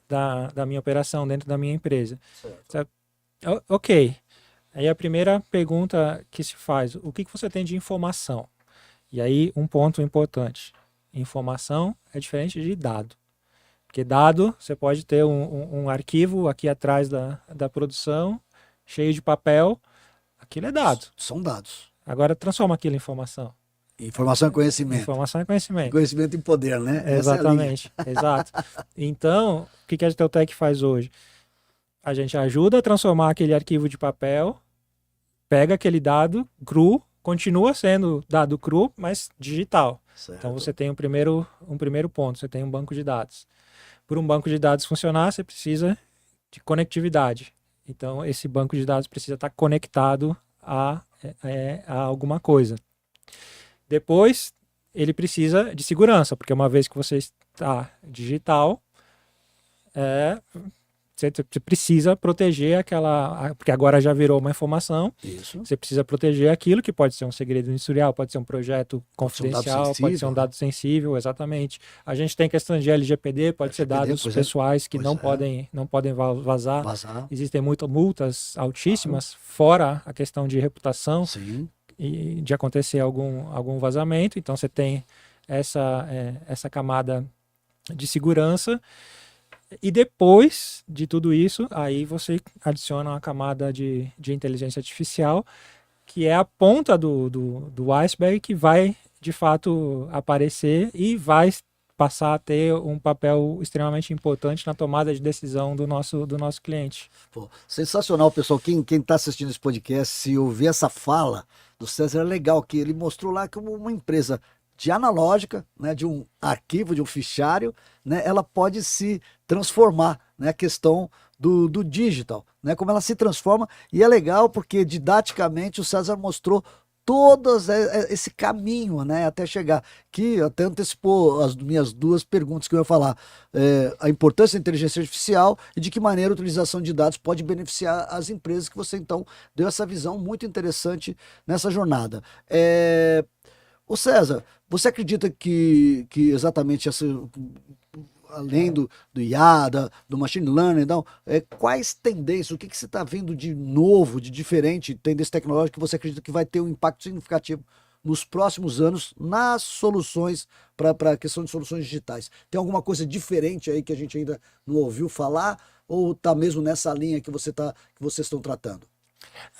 da minha operação, dentro da minha empresa. Certo? Ok. Aí a primeira pergunta que se faz, o que você tem de informação? E aí um ponto importante, informação é diferente de dado. Porque dado, você pode ter um arquivo aqui atrás da produção, cheio de papel, aquilo é dado. São dados. Agora transforma aquilo em informação. Informação é conhecimento. Informação é conhecimento. Conhecimento e poder, né? Exatamente, exato. Então, o que a Teutec faz hoje? A gente ajuda a transformar aquele arquivo de papel, pega aquele dado cru, continua sendo dado cru, mas digital. Certo. Então você tem um primeiro ponto, você tem um banco de dados. Por um banco de dados funcionar, você precisa de conectividade. Então esse banco de dados precisa estar conectado a alguma coisa. Depois, ele precisa de segurança, porque uma vez que você está digital, você precisa proteger porque agora já virou uma informação. Isso. Você precisa proteger aquilo que pode ser um segredo industrial, pode ser um projeto confidencial, pode ser um dado sensível, exatamente. A gente tem questões de LGPD, pode ser dados pessoais que não podem vazar. Existem muitas multas altíssimas, fora a questão de reputação. Sim. E de acontecer algum vazamento, então você tem essa camada de segurança, e depois de tudo isso, aí você adiciona uma camada de inteligência artificial, que é a ponta do iceberg que vai de fato aparecer e vai passar a ter um papel extremamente importante na tomada de decisão do nosso cliente. Pô, sensacional, pessoal. Quem está assistindo esse podcast, se ouvir essa fala do César, é legal, que ele mostrou lá que uma empresa de analógica, né, de um arquivo, de um fichário, né, ela pode se transformar, né, a questão do digital, né, como ela se transforma, e é legal porque didaticamente o César mostrou todos esse caminho, né, até chegar, que até antecipou as minhas duas perguntas que eu ia falar, a importância da inteligência artificial e de que maneira a utilização de dados pode beneficiar as empresas, que você então deu essa visão muito interessante nessa jornada. Ô César, você acredita que exatamente essa, além do IA, do machine learning, então, quais tendências, o que você está vendo de novo, de diferente, tendência tecnológica, que você acredita que vai ter um impacto significativo nos próximos anos nas soluções, para a questão de soluções digitais? Tem alguma coisa diferente aí que a gente ainda não ouviu falar, ou está mesmo nessa linha que vocês estão tratando?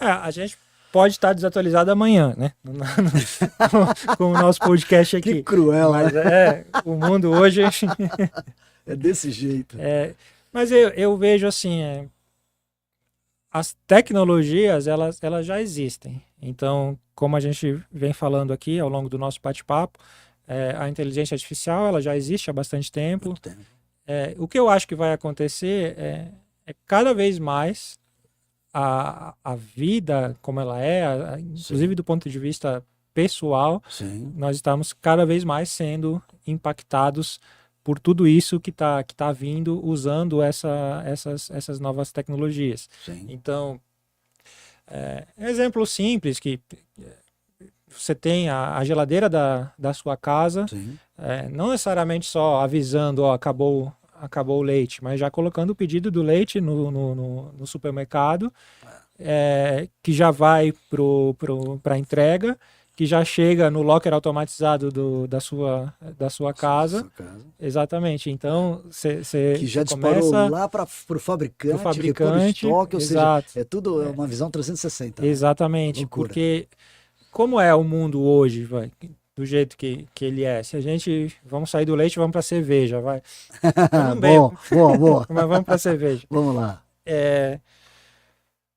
A gente pode estar desatualizado amanhã, né? Com o nosso podcast aqui. Que cruel, mas o mundo hoje é desse jeito. Mas eu vejo assim, as tecnologias, elas já existem. Então, como a gente vem falando aqui ao longo do nosso bate-papo, a inteligência artificial, ela já existe há bastante tempo. O que eu acho que vai acontecer é cada vez mais a vida como ela inclusive do ponto de vista pessoal, nós estamos cada vez mais sendo impactados por tudo isso que tá vindo usando essas novas tecnologias. Então, exemplo simples, que você tem a geladeira da sua casa, não necessariamente só avisando, acabou o leite, mas já colocando o pedido do leite no supermercado, que já vai para a entrega, que já chega no locker automatizado da sua casa. Sua casa. Exatamente. Então, você Que já disparou começa lá para o fabricante, repor fabricante, estoque, ou exato. seja, é tudo uma visão 360. Né? Exatamente, Loucura. porque como é o mundo hoje, do jeito que ele é, se a gente, vamos sair do leite, vamos para cerveja, vai. Boa. Mas vamos para cerveja. Vamos lá.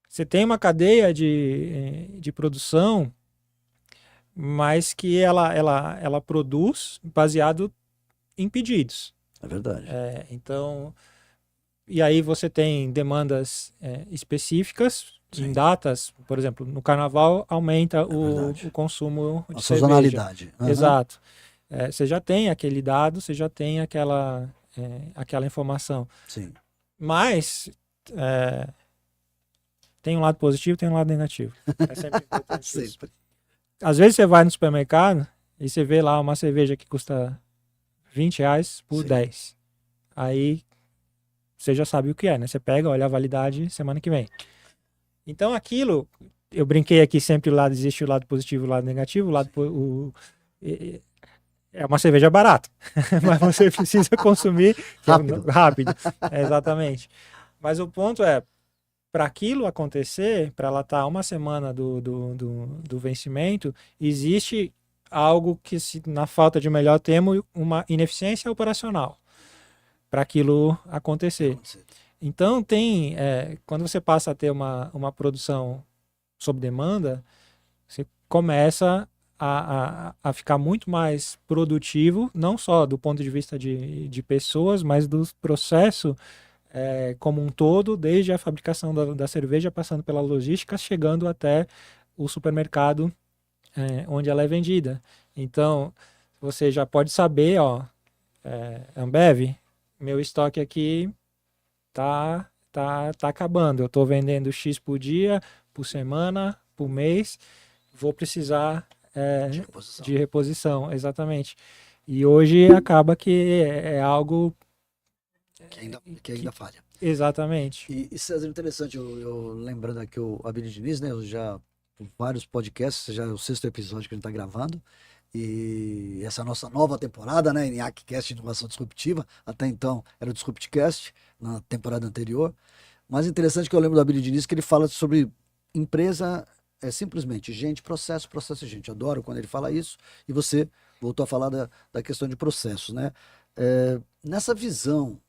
Você tem uma cadeia de produção, mas que ela produz baseado em pedidos. É verdade. Então, e aí você tem demandas específicas, Sim. em datas, por exemplo, no carnaval aumenta o consumo de a cerveja. sazonalidade. Uhum. Exato. Você já tem aquele dado, você já tem aquela informação. Sim. Mas tem um lado positivo, tem um lado negativo. É sempre importante isso. Sempre. Às vezes você vai no supermercado e você vê lá uma cerveja que custa R$20 por Sim. 10. Aí você já sabe o que é, né? Você pega, olha a validade semana que vem. Então aquilo, eu brinquei aqui sempre existe o lado positivo e o lado negativo. É uma cerveja barata, mas você precisa consumir rápido. Exatamente. Mas o ponto é, para aquilo acontecer, para ela estar uma semana do vencimento, existe algo que, na falta de melhor termo, uma ineficiência operacional para aquilo acontecer. Então, quando você passa a ter uma produção sob demanda, você começa a ficar muito mais produtivo, não só do ponto de vista de pessoas, mas do processo como um todo, desde a fabricação da cerveja, passando pela logística, chegando até o supermercado onde ela é vendida. Então, você já pode saber, Ambev, meu estoque aqui tá acabando. Eu estou vendendo X por dia, por semana, por mês. Vou precisar de reposição, exatamente. E hoje acaba que é algo que ainda falha. Exatamente. E César, interessante, eu lembrando aqui o Abílio Diniz, né? Eu já, por vários podcasts, já é o 6º episódio que a gente está gravando. E essa nossa nova temporada, né? ENIAC-Cast Inovação Disruptiva. Até então era o Disruptcast, na temporada anterior. Mas interessante que eu lembro do Abílio Diniz, que ele fala sobre empresa simplesmente gente, processo e gente. Adoro quando ele fala isso. E você voltou a falar da questão de processos, né? Nessa visão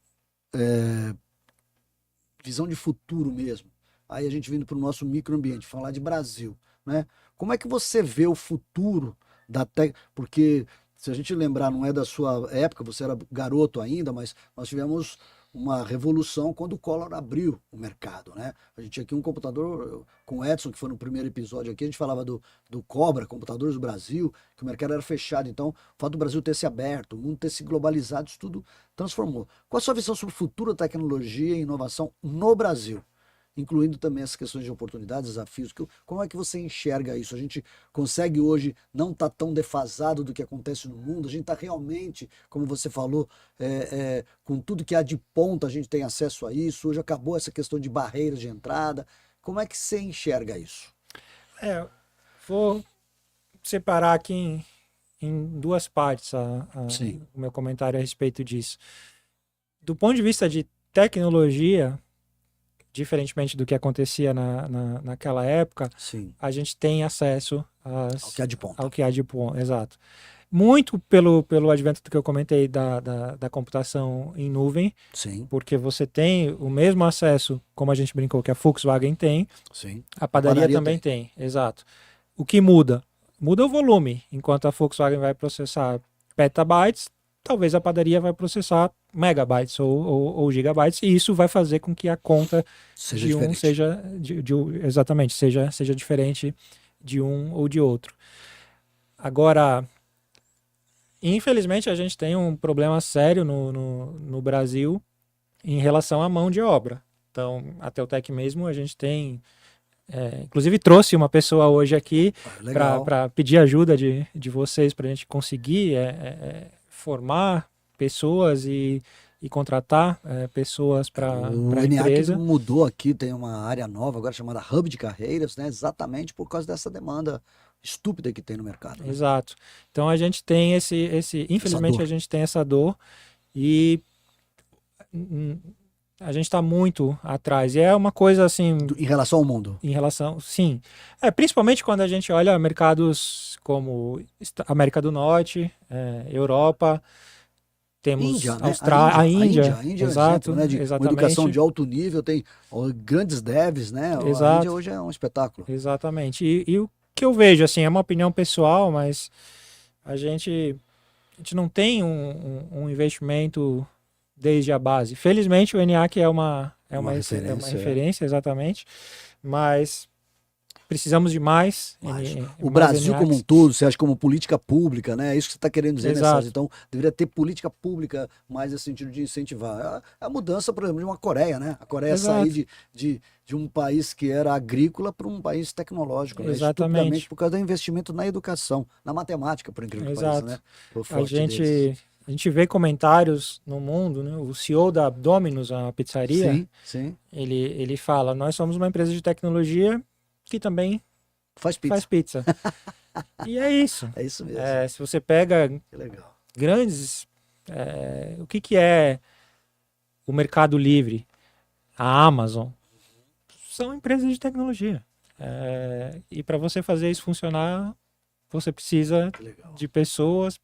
de futuro mesmo, aí a gente vindo para o nosso microambiente, falar de Brasil, né? Como é que você vê o futuro porque se a gente lembrar, não é da sua época, você era garoto ainda, mas nós tivemos uma revolução quando o Collor abriu o mercado, né? A gente tinha aqui um computador com o Edson, que foi no primeiro episódio aqui, a gente falava do Cobra, Computadores do Brasil, que o mercado era fechado. Então, o fato do Brasil ter se aberto, o mundo ter se globalizado, isso tudo transformou. Qual a sua visão sobre o futuro da tecnologia e inovação no Brasil? Incluindo também as questões de oportunidades, desafios. Como é que você enxerga isso? A gente consegue hoje não estar tão defasado do que acontece no mundo? A gente está realmente, como você falou, com tudo que há de ponta, a gente tem acesso a isso. Hoje acabou essa questão de barreiras de entrada. Como é que você enxerga isso? Vou separar aqui em duas partes o meu comentário a respeito disso. Do ponto de vista de tecnologia, diferentemente do que acontecia naquela época, Sim. A gente tem acesso ao que há de ponta. Ao que há de ponta, exato. Muito pelo advento do que eu comentei da computação em nuvem. Sim. Porque você tem o mesmo acesso, como a gente brincou, que a Volkswagen tem. Sim. A padaria também tem, exato. O que muda? Muda o volume. Enquanto a Volkswagen vai processar petabytes, talvez a padaria vai processar megabytes ou gigabytes, e isso vai fazer com que a conta seja de um diferente. exatamente, seja diferente de um ou de outro. Agora, infelizmente, a gente tem um problema sério no Brasil em relação à mão de obra. Então, a Teutec mesmo, a gente tem... inclusive, trouxe uma pessoa hoje aqui para pedir ajuda de vocês para a gente conseguir formar pessoas e contratar pessoas para a empresa. O ENIAC mudou aqui, tem uma área nova agora chamada Hub de Carreiras, né? Exatamente por causa dessa demanda estúpida que tem no mercado. Né? Exato. Então a gente tem infelizmente a gente tem essa dor e a gente está muito atrás. E é uma coisa assim. Em relação ao mundo. Em relação, sim. Principalmente quando a gente olha mercados como América do Norte, Europa, temos Índia, né? Austrália, a Índia, a Índia é um exato, exemplo, né? De uma exatamente. educação de alto nível, tem grandes devs, né? Exato. A Índia hoje é um espetáculo. Exatamente. E o que eu vejo, assim, é uma opinião pessoal, mas a gente não tem um investimento desde a base. Felizmente o ENIAC é uma referência, exatamente, mas precisamos de mais. O Brasil como um todo, você acha como política pública, né? É isso que você está querendo dizer, Exato. né? Então, deveria ter política pública mais no sentido de incentivar. A mudança, por exemplo, de uma Coreia, né? A Coreia Exato. sair de um país que era agrícola para um país tecnológico, né? Exatamente. Estupidamente por causa do investimento na educação, na matemática, por incrível que pareça, né? A gente vê comentários no mundo, né? O CEO da Domino's, a pizzaria, sim. Ele fala, nós somos uma empresa de tecnologia que também faz pizza. E é isso. É isso mesmo. Se você pega grandes... o que é o Mercado Livre, a Amazon, são empresas de tecnologia. E para você fazer isso funcionar, você precisa de pessoas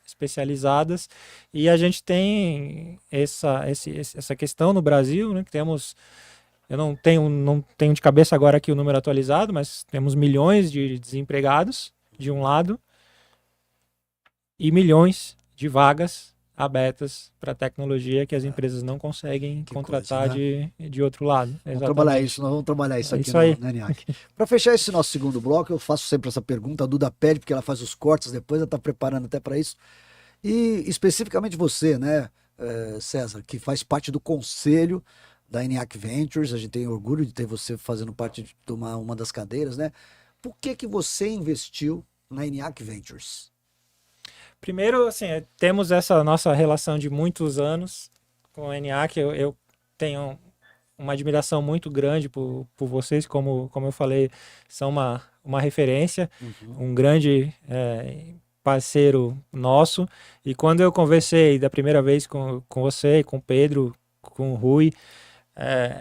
especializadas. E a gente tem essa questão no Brasil, né, que temos... Eu não tenho de cabeça agora aqui o número atualizado, mas temos milhões de desempregados, de um lado, e milhões de vagas abertas para tecnologia que as empresas não conseguem contratar coisa, né? de outro lado. Vamos trabalhar isso, nós vamos trabalhar isso aqui no ENIAC. Para fechar esse nosso segundo bloco, eu faço sempre essa pergunta, a Duda pede, porque ela faz os cortes depois, ela está preparando até para isso. E especificamente você, né, César, que faz parte do conselho da ENIAC Ventures, a gente tem orgulho de ter você fazendo parte de uma das cadeiras, né? Por que você investiu na ENIAC Ventures? Primeiro, assim, temos essa nossa relação de muitos anos com a ENIAC. Eu tenho uma admiração muito grande por vocês, como eu falei, são uma referência, um grande parceiro nosso. E quando eu conversei da primeira vez com você, com o Pedro, com o Rui,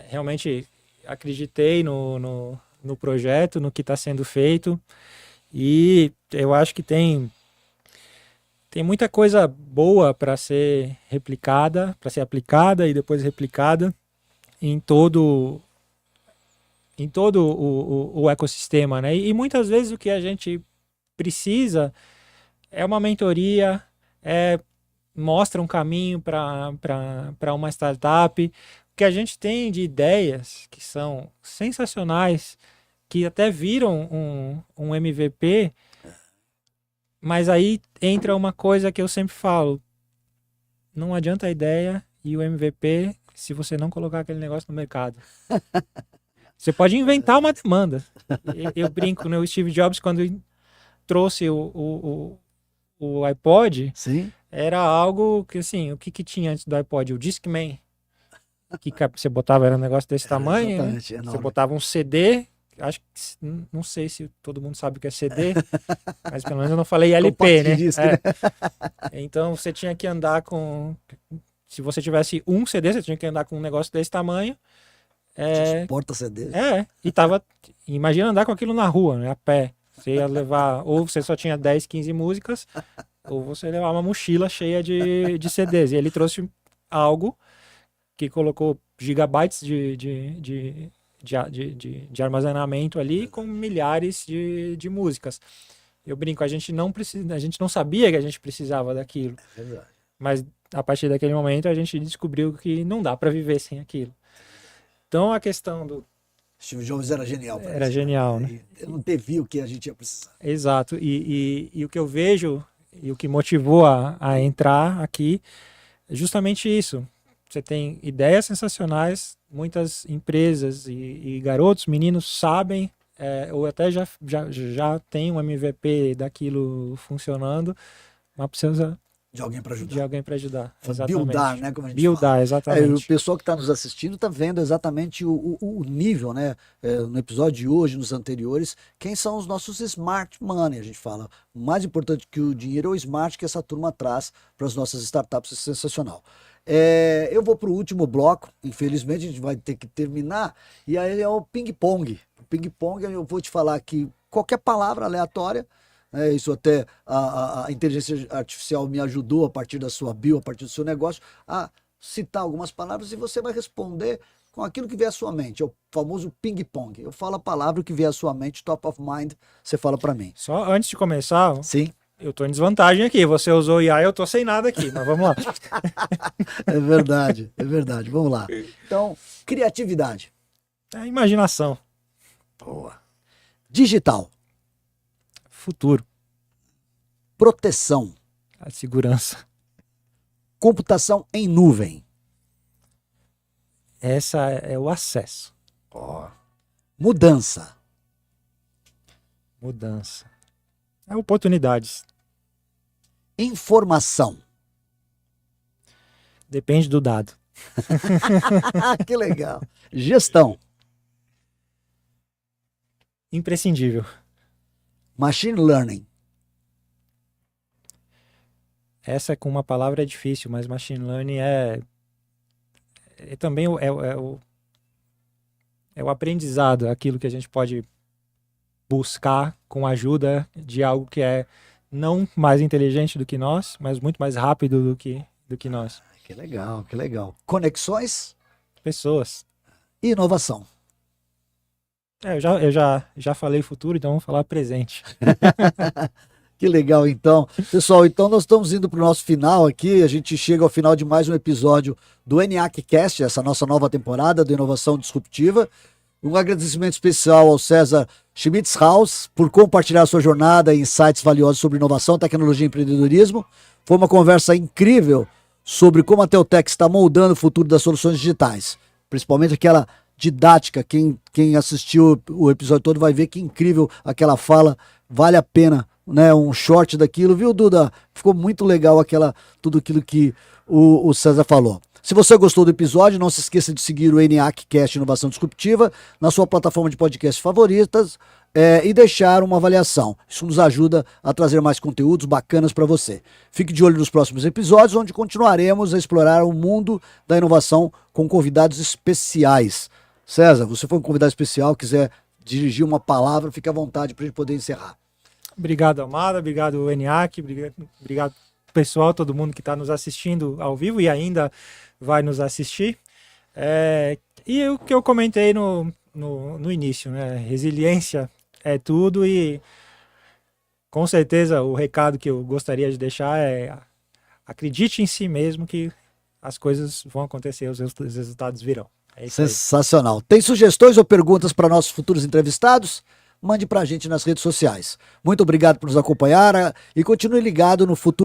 realmente acreditei no projeto, no que está sendo feito, e eu acho que tem muita coisa boa para ser replicada, para ser aplicada e depois replicada em todo o ecossistema, né? E muitas vezes o que a gente precisa é uma mentoria, mostra um caminho para uma startup. O que a gente tem de ideias que são sensacionais, que até viram um MVP, mas aí entra uma coisa que eu sempre falo, não adianta a ideia e o MVP se você não colocar aquele negócio no mercado. Você pode inventar uma demanda. Eu brinco, né? O Steve Jobs, quando trouxe o iPod, sim, era algo que, assim, o que tinha antes do iPod? O Discman. Que você botava, era um negócio desse tamanho, né? Você botava um CD, acho que, não sei se todo mundo sabe o que é CD, mas pelo menos eu não falei LP, né? Disco, né? Então você tinha que andar com... Se você tivesse um CD, você tinha que andar com um negócio desse tamanho. Porta-CD. E tava... Imagina andar com aquilo na rua, né? A pé. Você ia levar... Ou você só tinha 10, 15 músicas, ou você levava uma mochila cheia de CDs. E ele trouxe algo que colocou gigabytes de armazenamento ali com milhares de músicas. Eu brinco, a gente não sabia que a gente precisava daquilo. É verdade. Mas a partir daquele momento a gente descobriu que não dá para viver sem aquilo. Então a questão do... Steve Jobs era genial. Era genial, né? Ele não teve o que a gente ia precisar. Exato. E o que eu vejo e o que motivou a entrar aqui é justamente isso. Você tem ideias sensacionais, muitas empresas e garotos, meninos sabem, ou até já tem um MVP daquilo funcionando, mas precisa De alguém para ajudar. De alguém para ajudar. Exatamente. Buildar, né? Como a gente Buildar, fala. exatamente. O pessoal que está nos assistindo está vendo exatamente o nível, né? No episódio de hoje, nos anteriores, quem são os nossos smart money, a gente fala. O mais importante que o dinheiro é o smart que essa turma traz para as nossas startups, é sensacional. Eu vou para o último bloco, infelizmente a gente vai ter que terminar, e aí é o ping-pong. O ping-pong eu vou te falar aqui qualquer palavra aleatória. Isso até a inteligência artificial me ajudou a partir da sua bio, a partir do seu negócio, a citar algumas palavras e você vai responder com aquilo que vier à sua mente. É o famoso ping-pong. Eu falo a palavra que vier à sua mente, top of mind, você fala para mim. Só antes de começar, Sim. Eu tô em desvantagem aqui. Você usou IA, eu tô sem nada aqui, mas vamos lá. É verdade, é verdade. Vamos lá. Então, criatividade. É imaginação. Boa. Digital. Futuro. Proteção. A segurança. Computação em nuvem. Essa é o acesso. Mudança. Mudança. É oportunidades. Informação. Depende do dado. Que legal. Gestão. Imprescindível. Machine learning. Essa com uma palavra é difícil, mas machine learning também o aprendizado, aquilo que a gente pode buscar com a ajuda de algo que é não mais inteligente do que nós, mas muito mais rápido do que nós. Que legal, que legal. Conexões. Pessoas. E inovação. Eu já falei futuro, então vamos falar presente. Que legal, então. Pessoal, então nós estamos indo para o nosso final aqui. A gente chega ao final de mais um episódio do ENIAC Cast, essa nossa nova temporada de Inovação Disruptiva. Um agradecimento especial ao César Schmitz-Haus por compartilhar a sua jornada e insights valiosos sobre inovação, tecnologia e empreendedorismo. Foi uma conversa incrível sobre como a Teutec está moldando o futuro das soluções digitais. Principalmente aquela didática. Quem assistiu o episódio todo vai ver que incrível aquela fala. Vale a pena, né? Um short daquilo, viu, Duda? Ficou muito legal tudo aquilo que o César falou. Se você gostou do episódio, não se esqueça de seguir o ENIAC Cast Inovação Disruptiva na sua plataforma de podcast favoritas e deixar uma avaliação. Isso nos ajuda a trazer mais conteúdos bacanas para você. Fique de olho nos próximos episódios, onde continuaremos a explorar o mundo da inovação com convidados especiais. César, você foi um convidado especial, quiser dirigir uma palavra, fique à vontade para a gente poder encerrar. Obrigado, Amada. Obrigado, ENIAC. Obrigado, pessoal, todo mundo que está nos assistindo ao vivo e ainda vai nos assistir. E o que eu comentei no início, né? Resiliência é tudo e com certeza o recado que eu gostaria de deixar é acredite em si mesmo que as coisas vão acontecer, os resultados virão. É isso aí. Sensacional. Tem sugestões ou perguntas para nossos futuros entrevistados? Mande para a gente nas redes sociais. Muito obrigado por nos acompanhar e continue ligado no futuro.